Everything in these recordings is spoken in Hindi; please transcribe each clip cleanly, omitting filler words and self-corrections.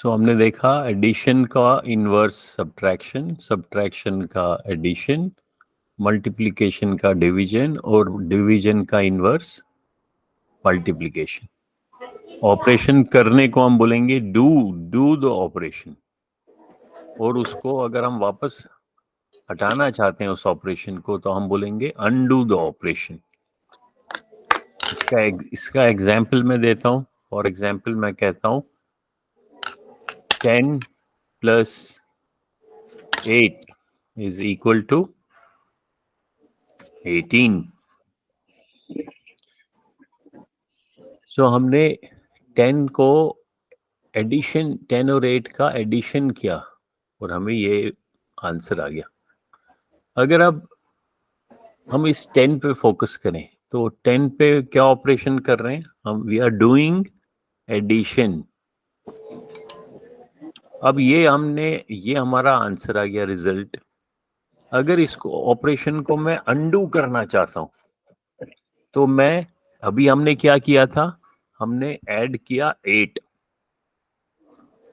हमने देखा एडिशन का इनवर्स सब्ट्रैक्शन, सब्ट्रैक्शन का एडिशन, मल्टीप्लिकेशन का डिवीजन और डिवीजन का इनवर्स मल्टीप्लिकेशन। ऑपरेशन करने को हम बोलेंगे डू द ऑपरेशन, और उसको अगर हम वापस हटाना चाहते हैं उस ऑपरेशन को तो हम बोलेंगे अनडू द ऑपरेशन। इसका एग्जाम्पल मैं देता हूं। फॉर एग्जाम्पल मैं कहता हूं 10 प्लस 8 इज इक्वल टू 18। हमने 10 को एडिशन, 10 और 8 का एडिशन किया और हमें ये आंसर आ गया। अगर अब हम इस 10 पे फोकस करें तो 10 पे क्या ऑपरेशन कर रहे हैं हम? We are doing addition. अब ये हमारा आंसर आ गया, रिजल्ट। अगर इसको ऑपरेशन को मैं अनडू करना चाहता हूं तो मैं, अभी हमने क्या किया था, हमने ऐड किया 8।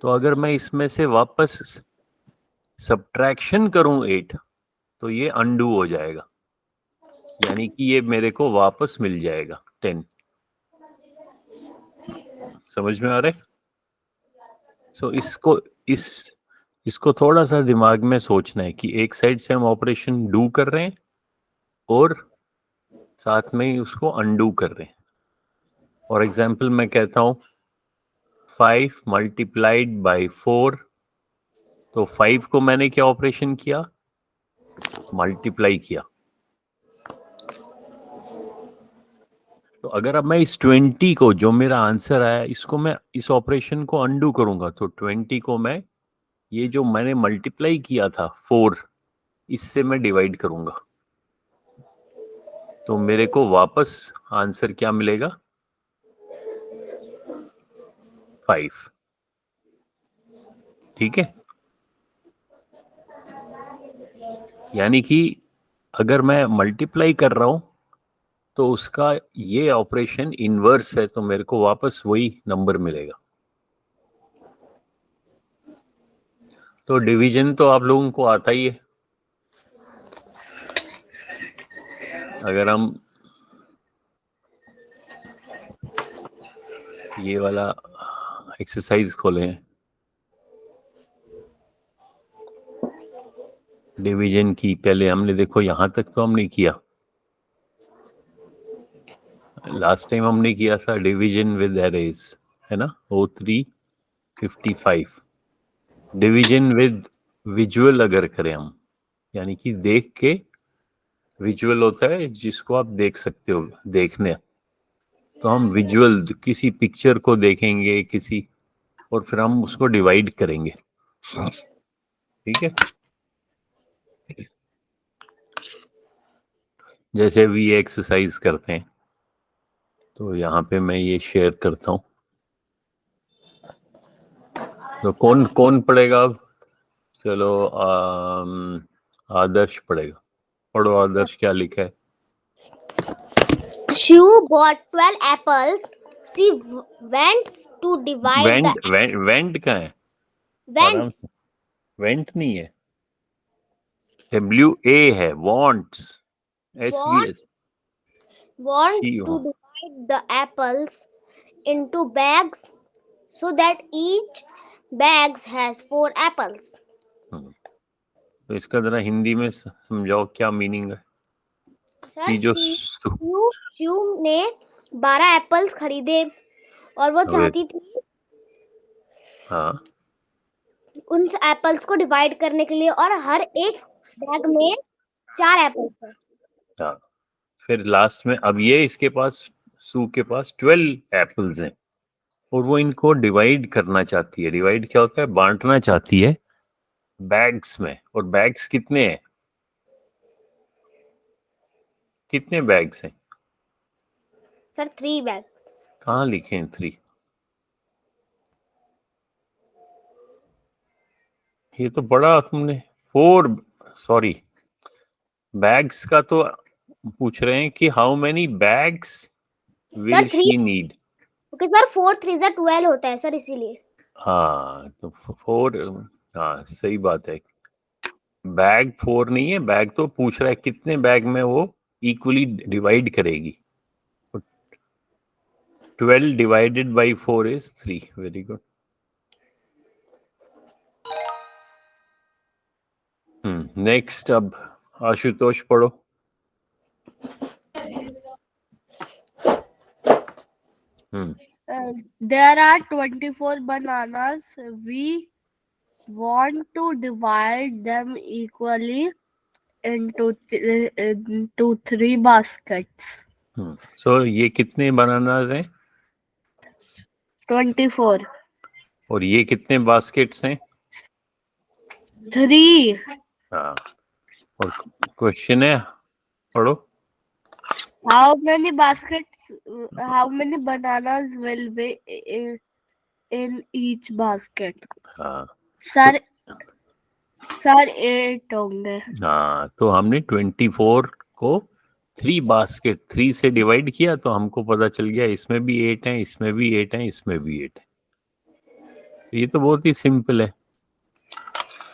तो अगर मैं इसमें से वापस सब्ट्रैक्शन करूं 8 तो ये अनडू हो जाएगा, यानी कि ये मेरे को वापस मिल जाएगा 10। समझ में आ रहा है? इसको थोड़ा सा दिमाग में सोचना है कि एक साइड से हम ऑपरेशन डू कर रहे हैं और साथ में ही उसको अनडू कर रहे हैं। फॉर एग्जाम्पल मैं कहता हूं 5 मल्टीप्लाइड बाई 4। तो 5 को मैंने क्या ऑपरेशन किया? मल्टीप्लाई किया। तो अगर अब मैं इस 20 को, जो मेरा आंसर आया, इसको मैं इस ऑपरेशन को अनडू करूंगा तो 20 को मैं, ये जो मैंने मल्टीप्लाई किया था 4, इससे मैं डिवाइड करूंगा तो मेरे को वापस आंसर क्या मिलेगा? 5। ठीक है, यानी कि अगर मैं मल्टीप्लाई कर रहा हूं तो उसका ये ऑपरेशन इनवर्स है तो मेरे को वापस वही नंबर मिलेगा। तो डिवीजन तो आप लोगों को आता ही है। अगर हम ये वाला एक्सरसाइज खोलें, डिवीजन की, पहले हमने देखो यहां तक तो हमने किया, लास्ट टाइम हमने किया था डिवीजन विद एरेज, है ना, O3 55। डिवीजन विद विजुअल अगर करें हम, यानी कि देख के, विजुअल होता है जिसको आप देख सकते हो, देखने, तो हम विजुअल किसी पिक्चर को देखेंगे किसी, और फिर हम उसको डिवाइड करेंगे। ठीक है, जैसे अभी ये एक्सरसाइज करते हैं तो यहाँ पे मैं ये शेयर करता हूँ। तो कौन कौन पढ़ेगा अब? चलो आदर्श पढ़ेगा। पढ़ो आदर्श, क्या लिखा है? Shiv bought 12 apples. She went to divide the went कहाँ है? आराम went से, वेंट नहीं है, WA है, wants, want SVS। wants to divide the apples into bags so that each bag has 4 apples. तो इसका जरा हिंदी में समझाओ क्या मीनिंग है? सर, कि जो शिव ने 12 एप्पल्स खरीदे और वो चाहती थी हाँ, उन एप्पल्स को डिवाइड करने के लिए, और हर एक बैग में 4 एप्पल्स है। हाँ, फिर लास्ट में अब ये इसके पास, सू के पास 12 एप्पल्स हैं और वो इनको डिवाइड करना चाहती है। डिवाइड क्या होता है? बांटना चाहती है बैग्स में। और बैग्स कितने हैं? कितने बैग्स हैं? Sir 3 bag. कहाँ लिखे हैं 3? ये तो बड़ा तुमने 4, सॉरी, बैग्स का तो पूछ रहे हैं कि how many bags will sir 3, she need. क्योंकि सर 4 3 12 होता है सर, इसीलिए। हाँ तो 4, हाँ सही बात है। बैग 4 नहीं है, बैग तो पूछ रहा है कितने बैग में वो इक्वली डिवाइड करेगी। 12 divided by 4 is 3. Very good. Next अब आशुतोष पढ़ो। There are 24 bananas. We want to divide them equally into 3 baskets. So ये कितने बनानास हैं? 24. और ये कितने बास्केट्स हैं? 3. हाँ, और क्वेश्चन है, पढ़ो। How many baskets? How many bananas will be in each basket? हाँ सर 8 होंगे। हाँ, तो हमने 24 को 3 बास्केट 3 से डिवाइड किया तो हमको पता चल गया इसमें भी 8 है, इसमें भी 8 है, इसमें भी 8 है। ये तो बहुत ही सिंपल है।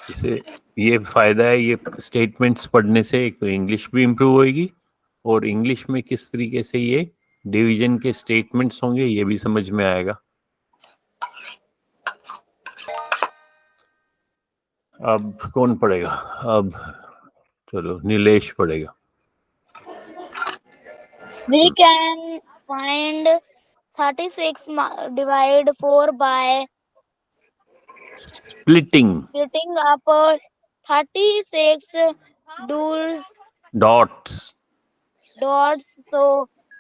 इसे ये फायदा है ये स्टेटमेंट्स पढ़ने से, एक तो इंग्लिश भी इम्प्रूव होगी और इंग्लिश में किस तरीके से ये डिवीजन के स्टेटमेंट्स होंगे ये भी समझ में आएगा। अब कौन पढ़ेगा? अब चलो नीलेश पढ़ेगा। We can find 36 divide 4 by splitting up 36 dots so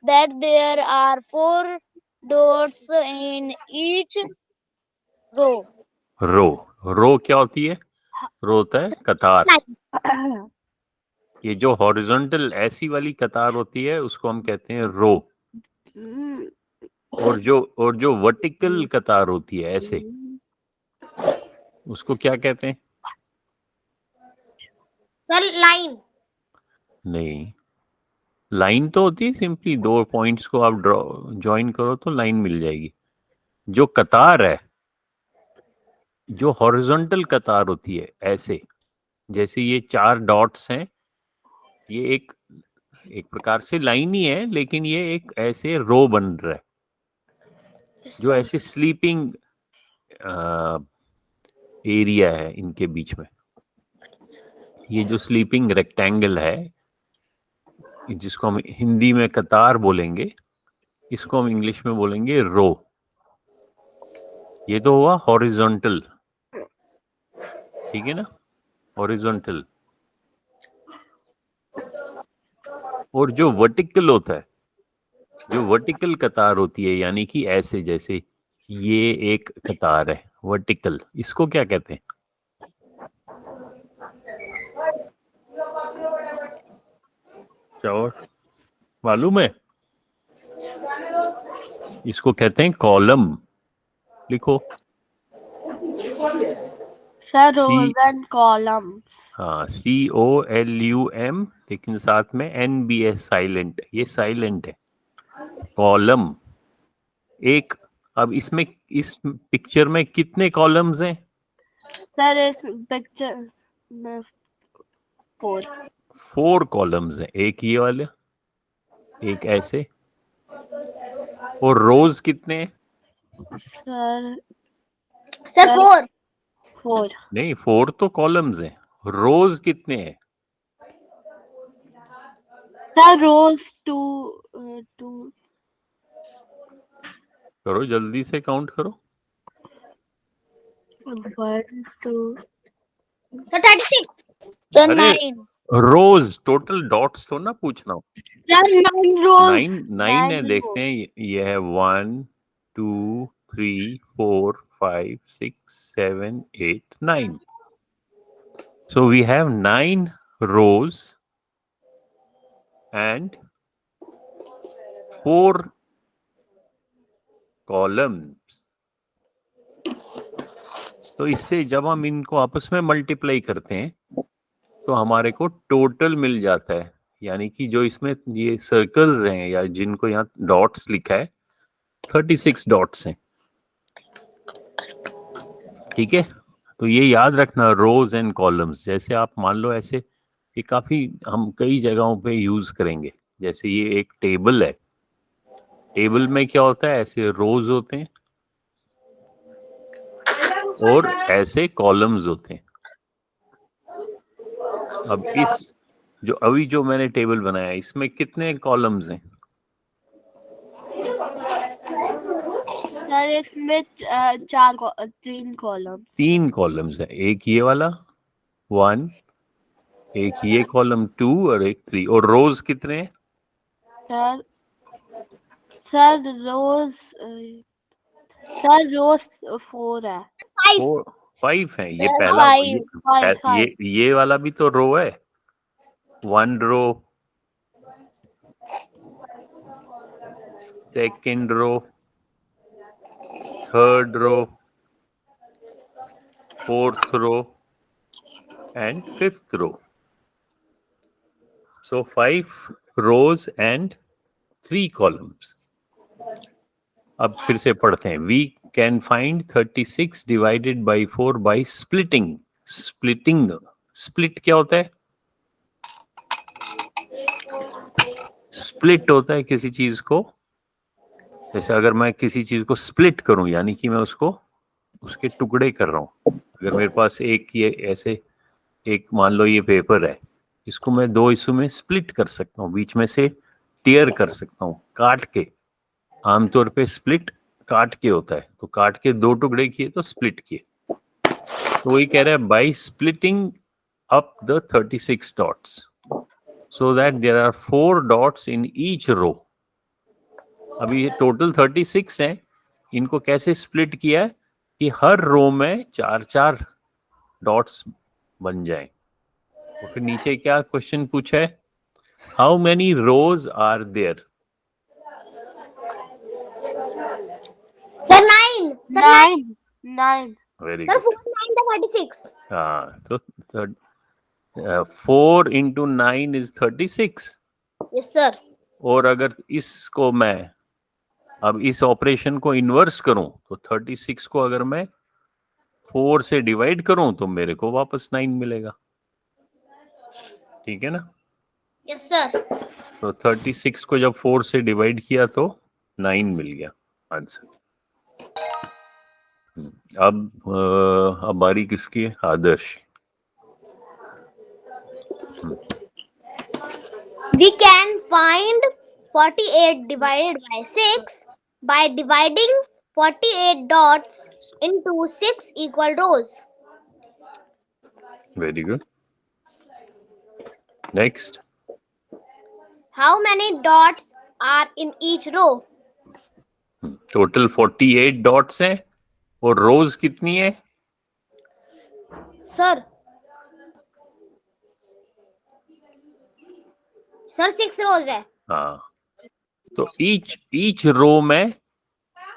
that there are 4 dots in each row. रो क्या होती है? रो होता है कतार। ये जो हॉरिजॉन्टल ऐसी वाली कतार होती है उसको हम कहते हैं रो, और जो वर्टिकल कतार होती है ऐसे, उसको क्या कहते हैं? Sir line. नहीं, लाइन तो होती है सिंपली 2 पॉइंट्स को आप ज्वाइन करो तो लाइन मिल जाएगी। जो कतार है, जो हॉरिजॉन्टल कतार होती है ऐसे, जैसे ये 4 डॉट्स हैं, ये एक प्रकार से लाइन ही है, लेकिन ये एक ऐसे रो बन रहा है जो ऐसे स्लीपिंग एरिया है इनके बीच में। ये जो स्लीपिंग रेक्टेंगल है जिसको हम हिंदी में कतार बोलेंगे, इसको हम इंग्लिश में बोलेंगे रो। ये तो हुआ हॉरिजॉन्टल, ठीक है ना, हॉरिजॉन्टल। और जो वर्टिकल होता है, जो वर्टिकल कतार होती है, यानी कि ऐसे, जैसे ये एक कतार है वर्टिकल, इसको क्या कहते हैं? क्या और मालूम है? इसको कहते हैं कॉलम। लिखो। Sir rows and columns. हाँ, COLUM, लेकिन साथ में NBS साइलेंट, ये साइलेंट है। कॉलम एक। अब इसमें इस पिक्चर में कितने कॉलम्स हैं? सर इस पिक्चर में 4 कॉलम्स हैं। एक ये वाले, एक ऐसे, और रोज कितने हैं? सर 4 नहीं, 4 तो कॉलम्स हैं। रोज कितने हैं? सर रोज 2 करो जल्दी से, काउंट करो। 1 2 सर 36 सर 9 रोज टोटल, डॉट्स तो ना पूछना हो। सर 9 रोज 9 है। देखते हैं, ये है 1 2 3 4 5 6 7 8 9। So we have 9 rows and 4 columns. तो इससे जब हम इनको आपस में मल्टीप्लाई करते हैं तो हमारे को टोटल मिल जाता है, यानी कि जो इसमें ये सर्कल्स हैं या जिनको यहाँ डॉट्स लिखा है, 36 डॉट्स हैं। ठीक है, तो ये याद रखना, रोज एंड कॉलम्स। जैसे आप मान लो ऐसे, ये काफी हम कई जगहों पे यूज करेंगे। जैसे ये एक टेबल है, टेबल में क्या होता है, ऐसे रोज होते हैं और ऐसे कॉलम्स होते हैं। अब इस जो मैंने टेबल बनाया, इसमें कितने कॉलम्स हैं? सर इसमें 3 कॉलम। 3 कॉलम्स है। एक ये वाला 1, एक ये कॉलम 2 और एक 3। और रोज कितने हैं? सर सर रोज सर रोज 4 है। 5. 5 है। ये Sir, पहला, ये 5 ये वाला भी तो रो है। 1 row, second row, third row, fourth row and fifth row. So 5 rows and 3 columns. अब फिर से पढ़ते हैं। We can find 36 divided by 4 by splitting. Splitting. Split क्या होता है? Split होता है किसी चीज को, जैसे अगर मैं किसी चीज को स्प्लिट करूं, यानी कि मैं उसको उसके टुकड़े कर रहा हूं। अगर मेरे पास एक ये ऐसे एक, मान लो ये पेपर है, इसको मैं 2 हिस्सों में स्प्लिट कर सकता हूँ, बीच में से टीयर कर सकता हूँ, काट के। आमतौर पे स्प्लिट काट के होता है, तो काट के 2 टुकड़े किए तो स्प्लिट किए। तो वही कह रहा है, by splitting up the 36 dots so that there are 4 dots in each row. अभी ये टोटल 36 हैं, इनको कैसे स्प्लिट किया है कि हर रो में 4-4 डॉट्स बन जाएं। तो फिर नीचे क्या क्वेश्चन पूछा है, how many rows are there? Sir, 9. Sir, 9. 9 very Sir, good. 4 9 the 36. हाँ, तो 4 into 9 is 36। Yes, sir. और अगर इसको मैं अब इस ऑपरेशन को इन्वर्स करूं, तो 36 को अगर मैं 4 से डिवाइड करूं तो मेरे को वापस 9 मिलेगा। ठीक है ना? Yes, sir. तो 36 को जब 4 से डिवाइड किया तो 9 मिल गया आंसर। अब बारी किसकी है? आदर्श। We can find 48 divided by 6 by dividing 48 dots into 6 equal rows. Very good. Next. How many dots are in each row? Total 48 dots हैं और रोज कितनी है? Sir. Sir, 6 rows है. हाँ, तो ईच रो में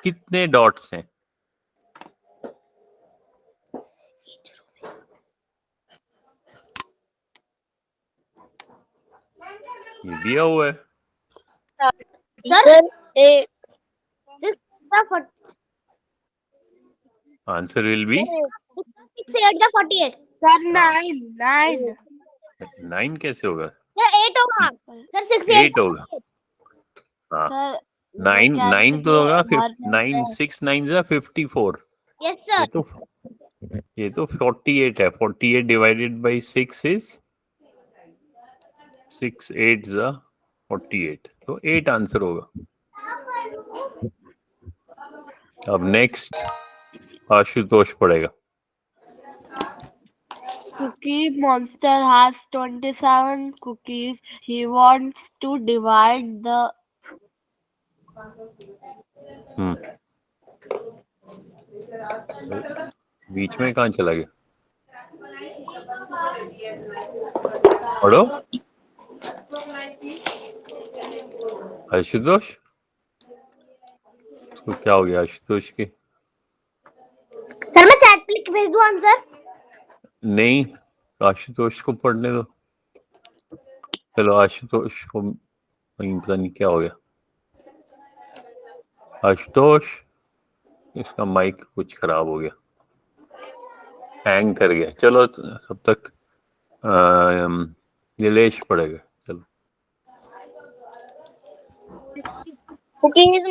कितने डॉट्स हैं? ये दिया हुआ है। Sir, 8. 6 the answer will be 6 8 the 48. Sir 9 9 कैसे होगा? Sir, 8 होगा. Sir, 6 8 8 होगा। हाँ, सर 9 तो होगा। 9 6 9 जा 54। Yes, sir. ये तो 48 है। 48 डिवाइडेड बाई 6 इज 6 8 जा 48, तो 8 आंसर होगा। अब नेक्स्ट आशुतोष पढ़ेगा। Cookie Monster has 27 cookies. He wants to divide the बीच में कहाँ चला गया? पढ़ो आशुतोष। तो क्या हो गया आशुतोष के? सर मैं चैट पे लिख भेज दूं आंसर? नहीं, आशुतोष को पढ़ने दो। चलो आशुतोष को, पता नहीं क्या हो गया। आशुतोष, इसका माइक कुछ खराब हो गया। हैंग कर गया। चलो सब तक नीलेश पड़ेगा। चलो Cookies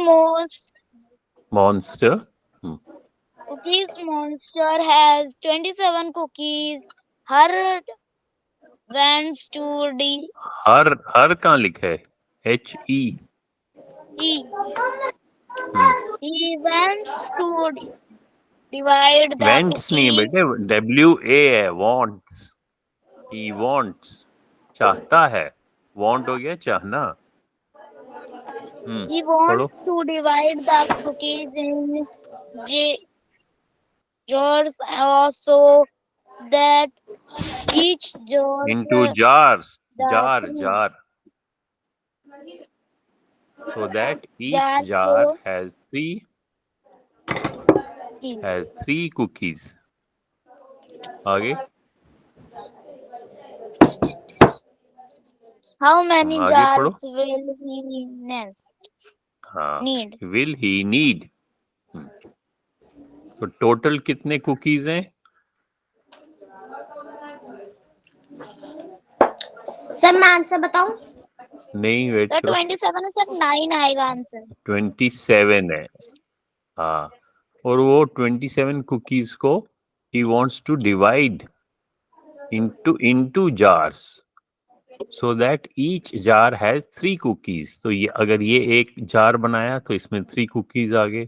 monster. monster has 27 cookies. Her wants to हर कहाँ लिखा है? HE। he wants to divide the vents नहीं है cookies. बेटे, WA है, वॉन्ट्स। ही वॉन्ट्स, चाहता है। वॉन्ट हो गया चाहना। He पढ़ो। wants to divide the cookies in jars so that each jar Into jars, the jar, three jar. So that each jars jar so has each. three cookies. आगे How many आगे पढ़ो। jars will he हाँ, need? will he need। तो टोटल कितने कुकीज हैं? सर मैं आंसर बताऊं? नहीं, वेट सर करो। 27 है सर, 9 आएगा आंसर। 27 है। हाँ, और वो 27 कुकीज को he wants to divide into jars so that each jar has 3 cookies। तो ये अगर ये एक जार बनाया तो इसमें 3 कुकीज आ गए,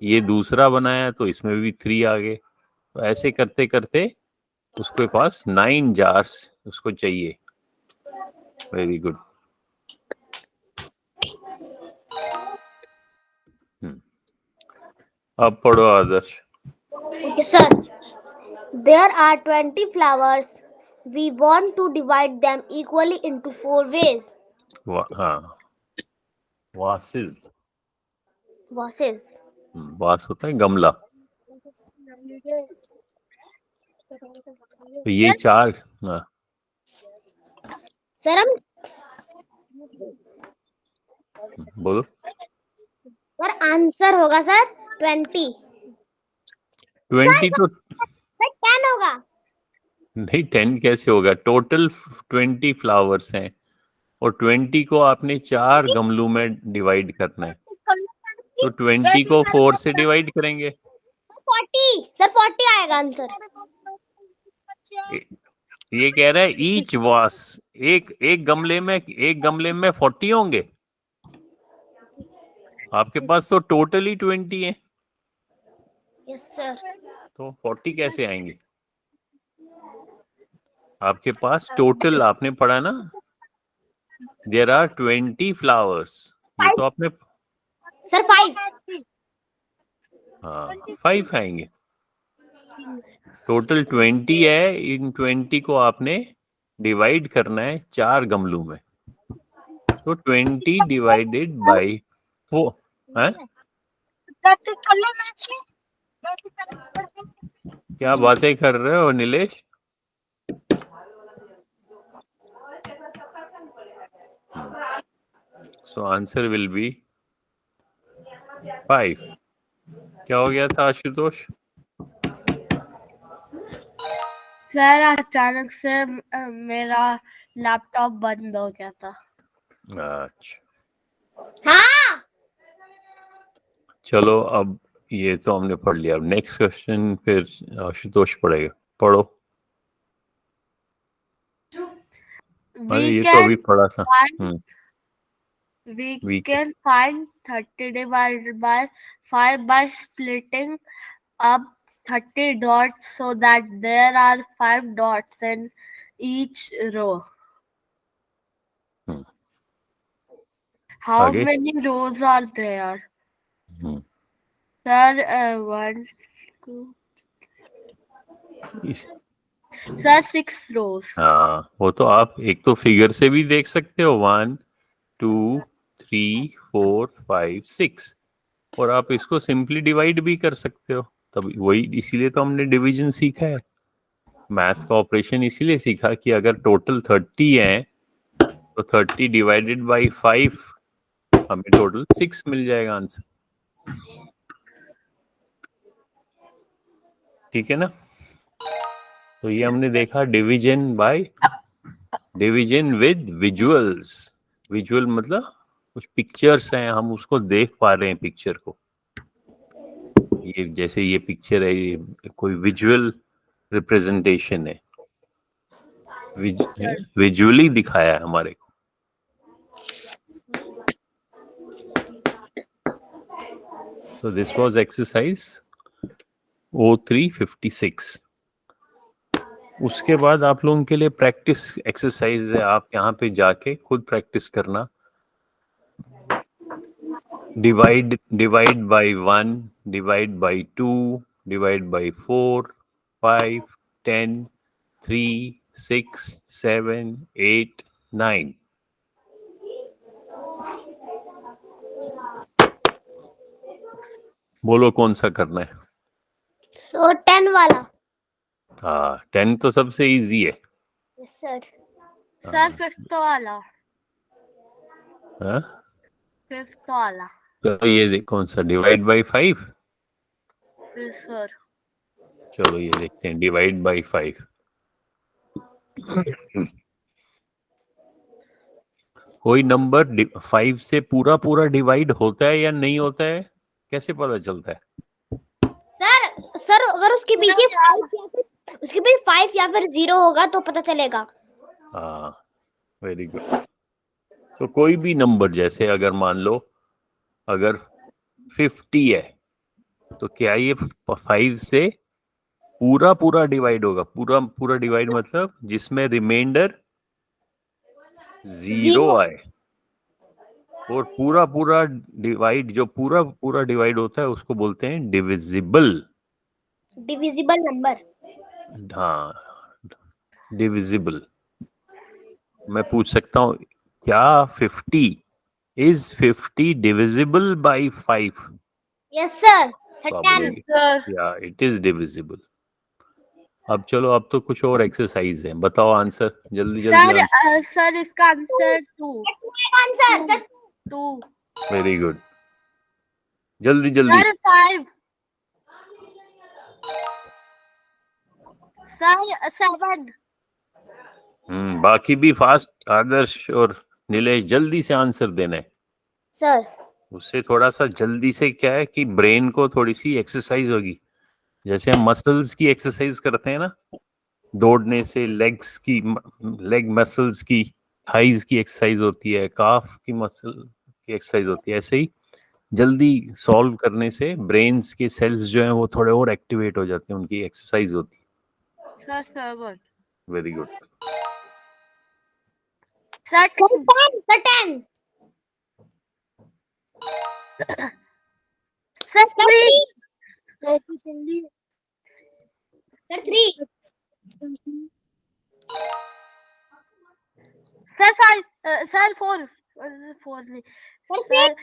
ये दूसरा बनाया तो इसमें भी 3 आ गए। तो ऐसे करते करते उसके पास 9 जार्स उसको चाहिए। Very good. अब पढ़ो आदर्श। Okay, sir. There are 20 flowers. We want to divide them equally into 4 ways. हाँ, वासेस। Vases. वास होता है गमला। तो ये 4। हाँ, सर हम बोलो। सर आंसर होगा सर 20। 20 तो सर 10 होगा। नहीं, 10 कैसे होगा? टोटल 20 फ्लावर्स हैं और 20 को आपने 4 गमलों में डिवाइड करना है। तो 20 को 4 से डिवाइड करेंगे। 40 सर 40 आएगा आंसर। ये कह रहा है ईच वास, एक गमले में 40 होंगे। आपके पास तो टोटली 20 है, यस सर। तो 40 कैसे आएंगे? आपके पास टोटल आपने पढ़ा ना, देयर आर 20 फ्लावर्स। ये तो आपने सर 5। हाँ 5 आएंगे। टोटल 20 है, इन 20 को आपने डिवाइड करना है 4 गमलों में। तो 20 डिवाइडेड बाई 4 है। क्या बातें कर रहे हो Nilesh? So answer will be 5। क्या हो गया था आशुतोष? सर अचानक से मेरा लैपटॉप बंद हो गया था। अच्छा, हाँ चलो अब ये तो हमने पढ़ लिया। अब नेक्स्ट क्वेश्चन फिर आशुतोष पढ़ेगा। पढ़ो। अरे ये तो अभी पढ़ा था। We can find 30 divided by 5 by splitting up 30 dots so that there are 5 dots in each row. How आगे? many rows are there? Sir, 1, 2. Sir, 6 rows. हाँ, वो तो आप एक तो फिगर से भी देख सकते हो, 1 2 3 4 5 6, और आप इसको सिंपली डिवाइड भी कर सकते हो। तब वही, इसीलिए तो हमने डिवीजन सीखा है, मैथ का ऑपरेशन इसीलिए सीखा कि अगर टोटल 30 है तो 30 डिवाइडेड बाई 5 हमें टोटल 6 मिल जाएगा आंसर। ठीक है ना? तो ये हमने देखा डिवीजन विद विजुअल्स। विजुअल मतलब कुछ पिक्चर्स हैं, हम उसको देख पा रहे हैं पिक्चर को। ये जैसे ये पिक्चर है, ये कोई विजुअल रिप्रेजेंटेशन है, विजुअली दिखाया है हमारे को। So this was exercise O356. उसके बाद आप लोगों के लिए प्रैक्टिस एक्सरसाइज है, आप यहाँ पे जाके खुद प्रैक्टिस करना। Divide by 1, divide by 2, divide by 4, 5, 10, 3, 6, 7, 8, 9। बोलो कौन सा करना है? So 10 वाला। हाँ, 10 तो सबसे इजी है। Yes sir। सर फिफ्थ वाला। हाँ? फिफ्थ वाला। तो ये देख कौन सा, डिवाइड बाय 5। Yes sir. चलो ये देखते हैं, डिवाइड बाय 5। कोई नंबर 5 से पूरा पूरा डिवाइड होता है या नहीं होता है, कैसे पता चलता है? सर अगर उसके पीछे 5 या फिर 0 होगा तो पता चलेगा। हाँ, वेरी गुड। तो कोई भी नंबर, जैसे अगर मान लो अगर 50 है, तो क्या ये 5 से पूरा पूरा डिवाइड होगा? पूरा पूरा डिवाइड मतलब जिसमें रिमाइंडर 0 आए। और पूरा पूरा डिवाइड, जो पूरा पूरा डिवाइड होता है उसको बोलते हैं डिविजिबल। Divisible number. हाँ, डिविजिबल। मैं पूछ सकता हूँ, क्या 50 डिविजिबल बाय 5? Yes sir. तो आप बोलोगे या इट इज डिविजिबल। अब चलो, अब तो कुछ और एक्सरसाइज है, बताओ आंसर जल्दी जल्दी। सर इसका आंसर 2। आंसर 2। वेरी गुड, जल्दी जल्दी। सर 5। सर 7। बाकी भी फास्ट, आदर्श और नीलेश जल्दी से आंसर देना है सर। उससे थोड़ा सा जल्दी से। क्या है कि ब्रेन को थोड़ी सी एक्सरसाइज होगी, जैसे हम मसल्स की एक्सरसाइज करते हैं ना, दौड़ने से लेग्स की, लेग मसल्स की, थाइज की एक्सरसाइज होती है, काफ की मसल की एक्सरसाइज होती है। ऐसे ही जल्दी सॉल्व करने से ब्रेन्स के सेल्स जो हैं वो थोड़े और एक्टिवेट हो जाते हैं, उनकी एक्सरसाइज होती है। Sir 7। Very good. Sir 10। Sir 3। Sir 3। Sir 5। Sir 4। 4 नहीं। सर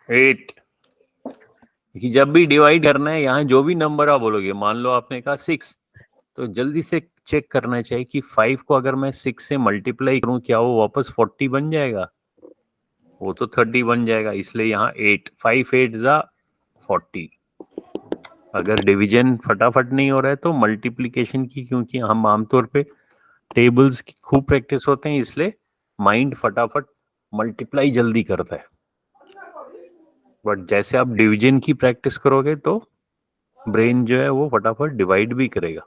8। कि जब भी डिवाइड करना है, यहाँ जो भी नंबर आप बोलोगे, मान लो आपने कहा 6, तो जल्दी से चेक करना चाहिए कि 5 को अगर मैं 6 से मल्टीप्लाई करूं, क्या वो वापस 40 बन जाएगा? वो तो 30 बन जाएगा, इसलिए यहाँ 8। 5 8 जा 40। अगर डिवीजन फटाफट नहीं हो रहा है तो मल्टीप्लिकेशन की, क्योंकि हम आमतौर पे टेबल्स की खूब प्रैक्टिस होते हैं, इसलिए माइंड फटाफट मल्टीप्लाई जल्दी करता है। बट जैसे आप डिवीजन की प्रैक्टिस करोगे तो ब्रेन जो है वो फटाफट डिवाइड भी करेगा।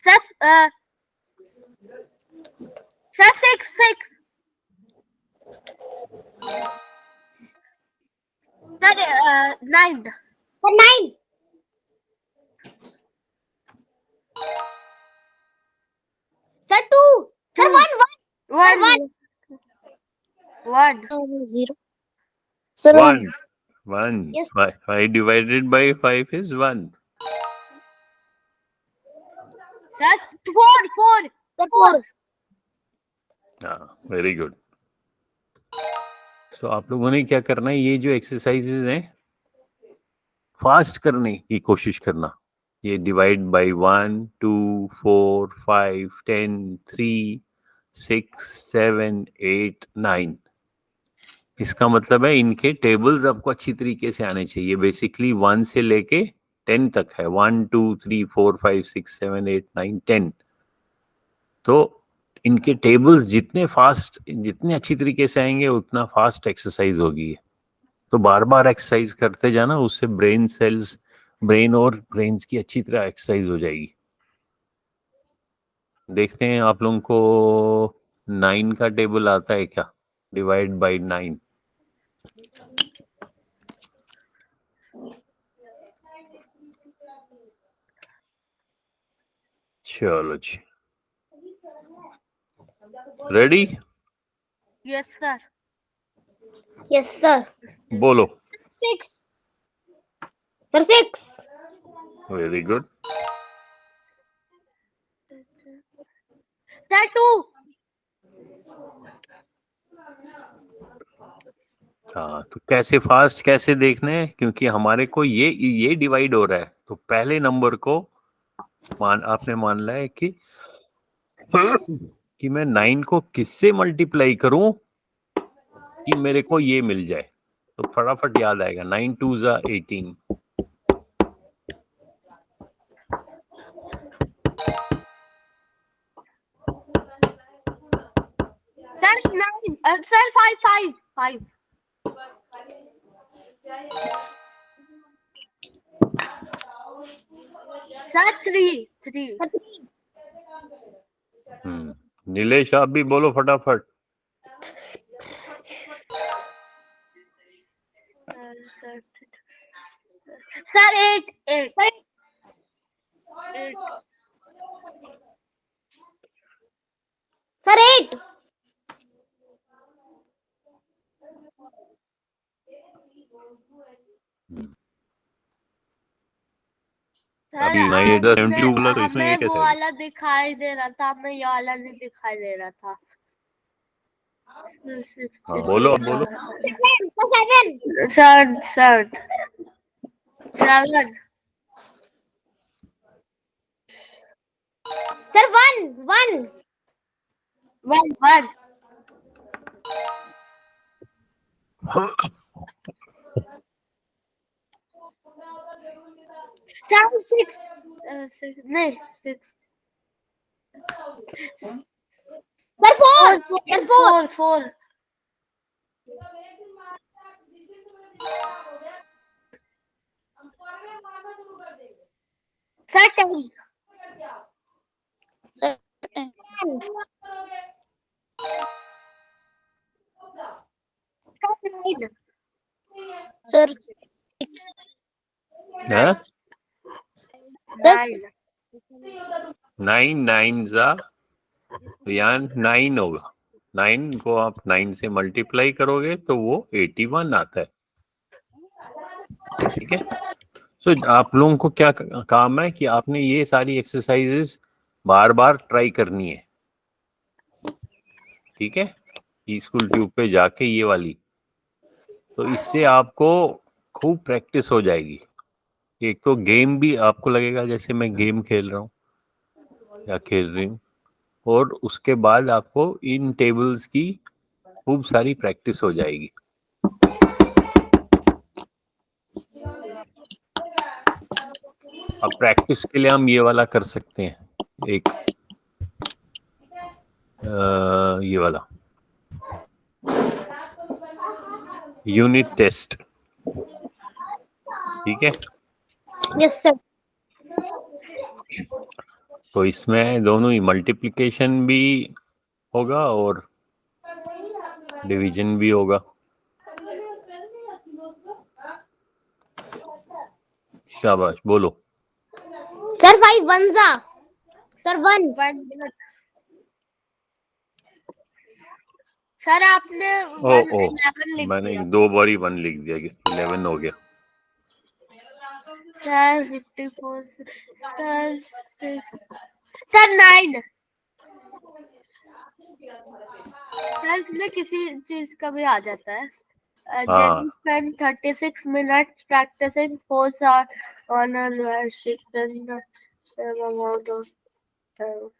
Sir 6। Sir 9। Sir 9। Sir 2। Sir 1 1 0। Sir 1. Yes. 5 divided by 5 is 1. Sir 4. Sir 4। हाँ, वेरी गुड। सो आप लोगों ने क्या करना है, ये जो एक्सरसाइजेज हैं फास्ट करने की कोशिश करना। ये डिवाइड बाय 1, 2, 4, 5, 10, 3, 6, 7, 8, 9। इसका मतलब है इनके टेबल्स आपको अच्छी तरीके से आने चाहिए। बेसिकली 1 से लेके 10 तक है, 1, 2, 3, 4, 5, 6, 7, 8, 9, 10। तो इनके टेबल्स जितने अच्छी तरीके से आएंगे उतना फास्ट एक्सरसाइज होगी। तो बार बार एक्सरसाइज करते जाना, उससे ब्रेन और ब्रेन्स की अच्छी तरह एक्सरसाइज हो जाएगी। देखते हैं आप लोगों को 9 का टेबल आता है क्या? Divide by 9। चलो जी, ready? Yes, sir. Yes, sir. बोलो। 6. Sir, 6. Very good. Sir, 2. हाँ, तो कैसे फास्ट कैसे देखने हैं, क्योंकि हमारे को ये डिवाइड हो रहा है। तो पहले नंबर को आपने मान लिया है कि मैं 9 को किससे मल्टीप्लाई करूं कि मेरे को ये मिल जाए। तो फटाफट याद आएगा, 9 2 जा 18। Sir, 9. Sir, 5. 5. Sir, 3. 3. नीलेश आप भी बोलो फटाफट। Sir, 8. 8. 8. Sir, 8. अभी 9 8 72 बोला, तो इसमें ये हमें वो कैसे? वाला दिखाई दे रहा था, हमें ये वाला नहीं दिखाई दे रहा था। हाँ, बोलो अब बोलो। 7. 7. 7. Sir, 1. 1. 1. 1. Sir, 6. 6. नहीं, 6. Sir, 4. Sir, 4. 4. Sir, 10. Sir, 10. Sir, 6. हाँ? 9. 9 9 जा, यहाँ 9 होगा। 9 को आप 9 से मल्टीप्लाई करोगे तो वो 81 आता है। ठीक है। तो आप लोगों को क्या काम है कि आपने ये सारी एक्सरसाइजेस बार बार ट्राई करनी है। ठीक है, स्कूल ट्यूब पे जाके ये वाली, तो इससे आपको खूब प्रैक्टिस हो जाएगी। एक तो गेम भी आपको लगेगा जैसे मैं गेम खेल रहा हूँ या खेल रही हूँ, और उसके बाद आपको इन टेबल्स की खूब सारी प्रैक्टिस हो जाएगी। अब प्रैक्टिस के लिए हम ये वाला कर सकते हैं, एक ये वाला यूनिट टेस्ट। ठीक है, Yes, sir. तो इसमें दोनों ही मल्टीप्लिकेशन भी होगा और डिवीजन भी होगा। शाबाश, बोलो। Sir, 5 1s are. Sir, 1. 1. Sir आपने ओ 11 लिख मैंने दिया। 2 बार ही 1 लिख दिया, 11 हो गया। सर 54. सर 9। सर इसमें किसी चीज का भी आ जाता है। Jenny spent 36 minutes practicing pose on a where she spent the same amount of time.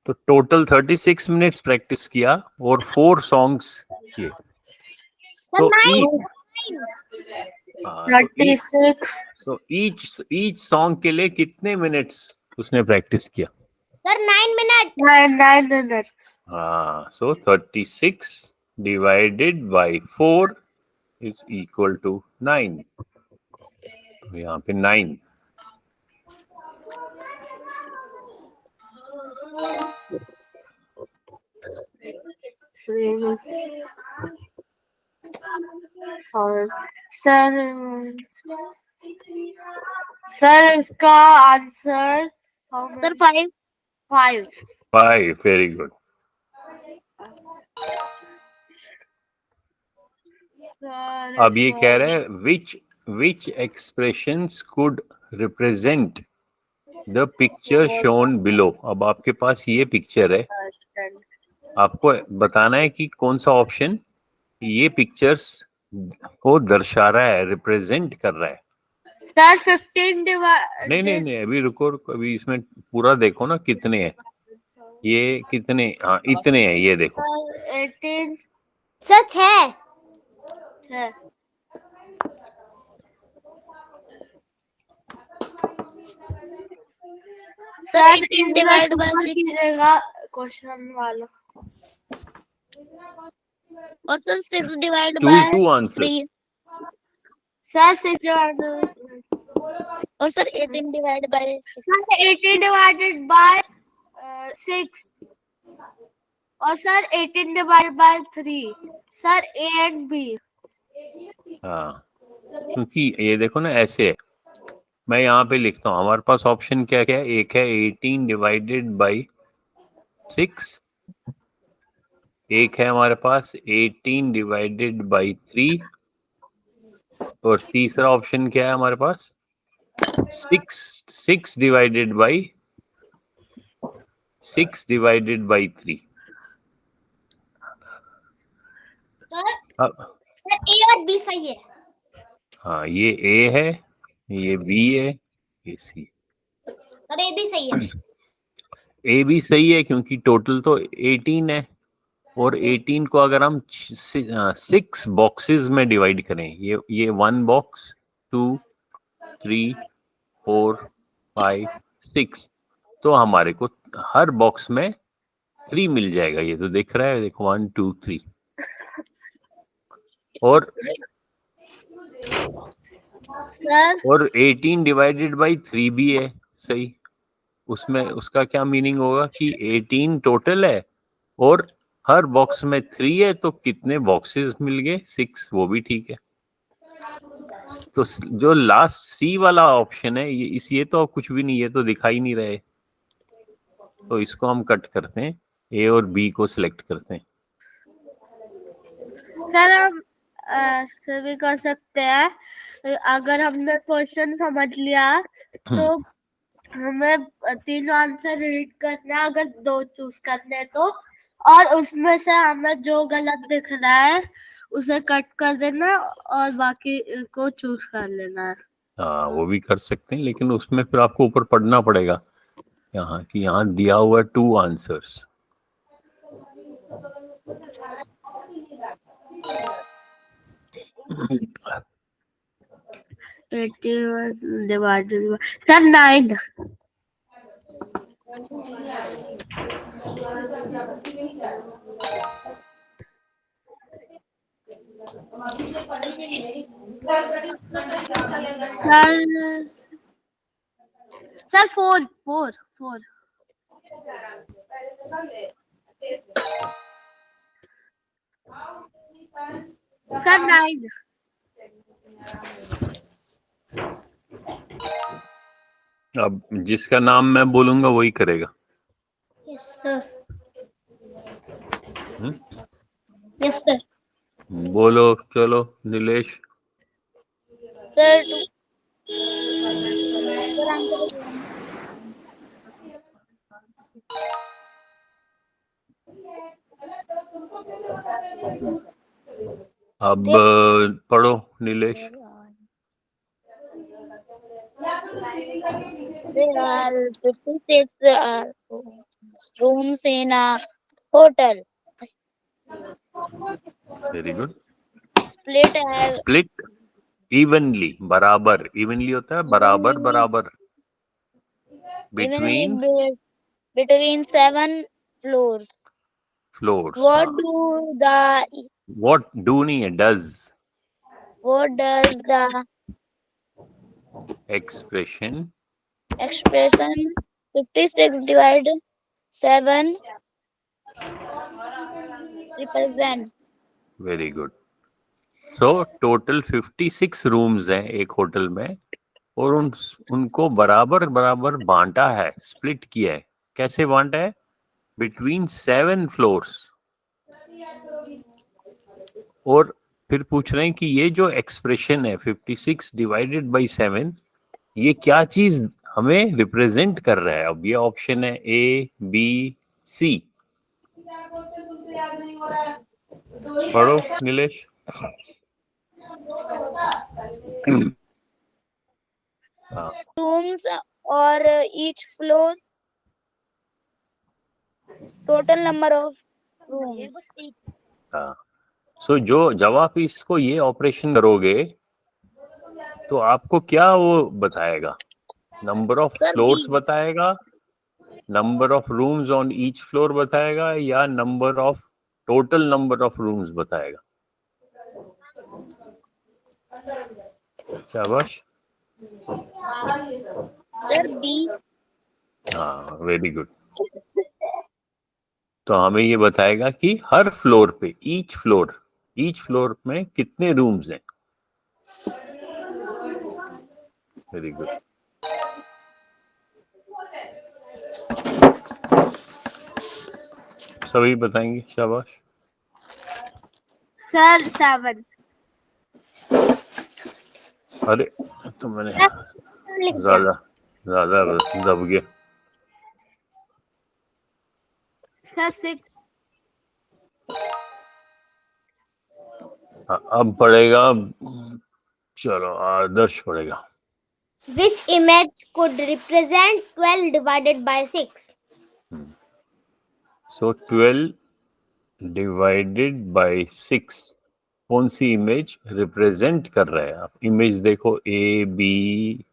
तो टोटल 36 मिनट्स प्रैक्टिस किया और 4 सॉन्ग्स किए। तो ईच सॉन्ग के लिए कितने मिनट्स उसने प्रैक्टिस किया? Sir 9 minute. 9 minutes. हाँ, so 36 divided by 4 is equal to 9। तो यहाँ पे 9। और सर इसका आंसर सर 5। 5। 5, very good. अब ये कह रहे हैं which expressions could represent the picture shown below। अब आपके पास ये पिक्चर है, आपको बताना है कि कौन सा ऑप्शन ये पिक्चर्स को दर्शा रहा है, रिप्रेजेंट कर रहा है। सर 15 डिवाइड नहीं, अभी रुको, अभी इसमें पूरा देखो ना कितने हैं ये, कितने, हाँ इतने हैं, ये देखो 18। सच है। सर 18 डिवाइड बाय 6 कीजिएगा क्वेश्चन वाला। और sir 6 divide by 3। Sir 6 divide और sir 18 divide by 6। Sir 18 divided by 6 और sir 18 divide by 3। Sir A and B. हाँ, क्योंकि ये देखो ना ऐसे है, मैं यहाँ पे लिखता हूँ, हमारे पास ऑप्शन क्या क्या है? एक है 18 डिवाइडेड बाई 6, एक है हमारे पास 18 डिवाइडेड बाई 3, और तीसरा ऑप्शन क्या है हमारे पास? 6 डिवाइडेड बाई 3। अब ए और बी सही है। हाँ, ये ए है, ये बी है, ये सी। सर ए भी सही है। ए भी सही है क्योंकि टोटल तो 18 है, और 18 को अगर हम 6 बॉक्सेस में डिवाइड करें, ये 1 बॉक्स, 2, 3, 4, 5, 6, तो हमारे को हर बॉक्स में 3 मिल जाएगा। ये तो दिख रहा है, देखो 1, 2, 3। और 18 डिवाइडेड बाई 3 भी है सही। उसमें उसका क्या मीनिंग होगा कि 18 टोटल है और हर बॉक्स में 3 है, तो कितने बॉक्सेस मिल गए? 6, वो भी ठीक है। तो जो लास्ट सी वाला ऑप्शन है, ये तो कुछ भी नहीं, ये तो दिखाई नहीं रहे, तो इसको हम कट करते हैं, ए और बी को सिलेक्ट करते हैं। सर हम ऐसे भी कर सकते हैं, अगर हमने क्वेश्चन समझ लिया तो हमें 3 आंसर रीड करना है, अगर 2 चूज करने हैं तो, और उसमें से हमें जो गलत दिख रहा है उसे कट कर देना और बाकी को चूज कर लेना है। हाँ, वो भी कर सकते हैं, लेकिन उसमें फिर आपको ऊपर पढ़ना पड़ेगा यहाँ कि यहाँ दिया हुआ 2 answers. Divided sir 9। Sir 4 4 4। Sir 9। अब जिसका नाम मैं बोलूंगा वही करेगा। Yes sir. Yes sir. बोलो, चलो नीलेश। सर 2। अब पढ़ो Nilesh. There are 56 56 rooms in a hotel. Very good. Split have split evenly, बराबर. इवनली होता है बराबर बराबर. evenly between between 7 floors. Floors. What do the what do नहीं है, does. what does the expression expression 56 divided 7 represent? Very good. So total 56 rooms हैं एक होटल में, और उनको बराबर बराबर बांटा है, स्प्लिट किया है. कैसे बांटा है? Between 7 floors. और फिर पूछ रहे हैं कि ये जो एक्सप्रेशन है 56 डिवाइडेड बाई 7, ये क्या चीज हमें रिप्रेजेंट कर रहा है? अब ये ऑप्शन है ए, बी, सी. पढ़ो नीलेश. हाँ. Rooms or each floor total number of rooms. हाँ. सो जब आप इसको ये ऑपरेशन करोगे तो आपको क्या वो बताएगा? Number of Sir, floors B. बताएगा, number of rooms on each floor बताएगा, या number of total number of rooms बताएगा? शाबाश. Sir, B. हाँ, वेरी गुड. तो हमें ये बताएगा कि हर फ्लोर पे, ईच फ्लोर में कितने रूम्स हैं. Very good. सभी बताएंगे. शाबाश. Sir, 7. अरे तो मैंने ज्यादा दब गया. Sir, 6. अब पढ़ेगा. चलो आदर्श पढ़ेगा. Which image could represent 12 divided by 6? So 12 divided by 6 कौन सी इमेज रिप्रेजेंट कर रहा है? आप इमेज देखो, ए, बी,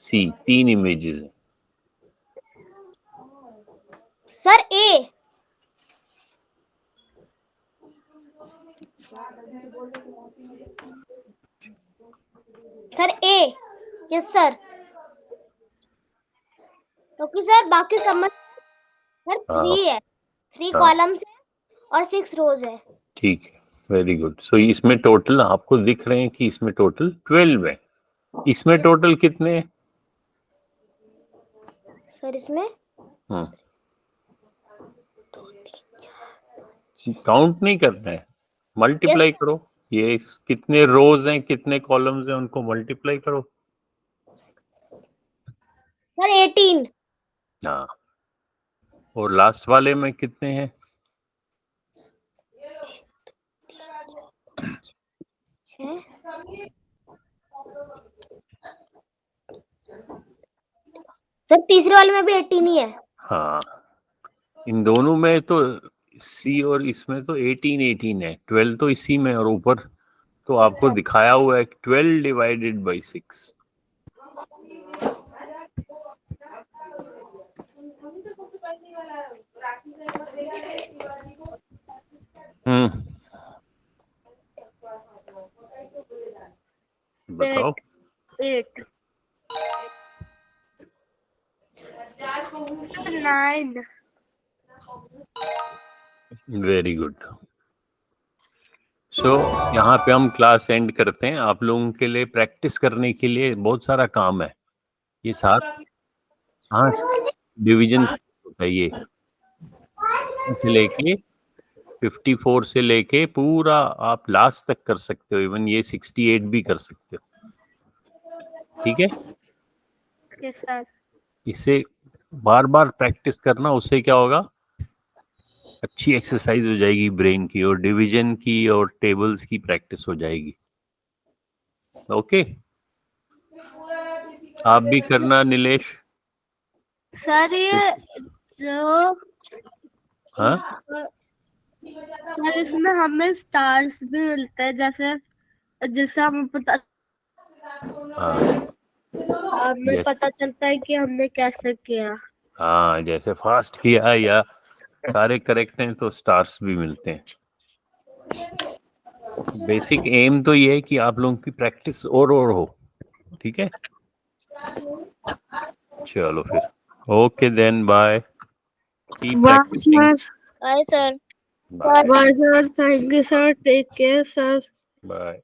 सी, 3 इमेजेस हैं. Sir, A. Sir, A. Yes, sir. क्योंकि सर बाकी समझ सर 3 है, 3 कॉलम्स है और 6 रोज है. ठीक है, वेरी गुड. सो इसमें टोटल आपको दिख रहे हैं कि इसमें टोटल 12 है. इसमें टोटल कितने हैं सर? इसमें काउंट नहीं करना है, मल्टीप्लाई Yes. करो. ये कितने रोज हैं, कितने कॉलम्स हैं, उनको मल्टीप्लाई करो. सर 18. हाँ. और लास्ट वाले में कितने हैं? सर तीसरे वाले में भी 18 ही है. हाँ, इन दोनों में तो सी और इसमें तो 18 है. 12 तो इसी में, और ऊपर तो आपको दिखाया हुआ है 12 डिवाइडेड बाई 6. बताओ. 8. 9. Very good. सो यहाँ पे हम क्लास एंड करते हैं. आप लोगों के लिए प्रैक्टिस करने के लिए बहुत सारा काम है. ये 7 हाँ डिविजन होता है. ये से लेके 54 से लेके पूरा आप लास्ट तक कर सकते हो. इवन ये 68 भी कर सकते हो. ठीक है. Yes, sir. इसे बार बार प्रैक्टिस करना. उससे क्या होगा? अच्छी एक्सरसाइज हो जाएगी ब्रेन की, और डिवीजन की और टेबल्स की प्रैक्टिस हो जाएगी. ओके. आप भी करना नीलेश. सर ये जो हाँ सर इसमें हमें स्टार्स भी मिलते हैं, जैसे जिससे हमें हाँ हमें Yes. पता चलता है कि हमने कैसे किया। हाँ, जैसे फास्ट किया या सारे करेक्ट हैं तो स्टार्स भी मिलते हैं। बेसिक एम तो ये है कि आप लोगों की प्रैक्टिस और हो, ठीक है। चलो फिर, okay then, bye, keep practicing, Bye, sir. Bye Bye, sir. Thank you, sir. Take care, sir. Bye.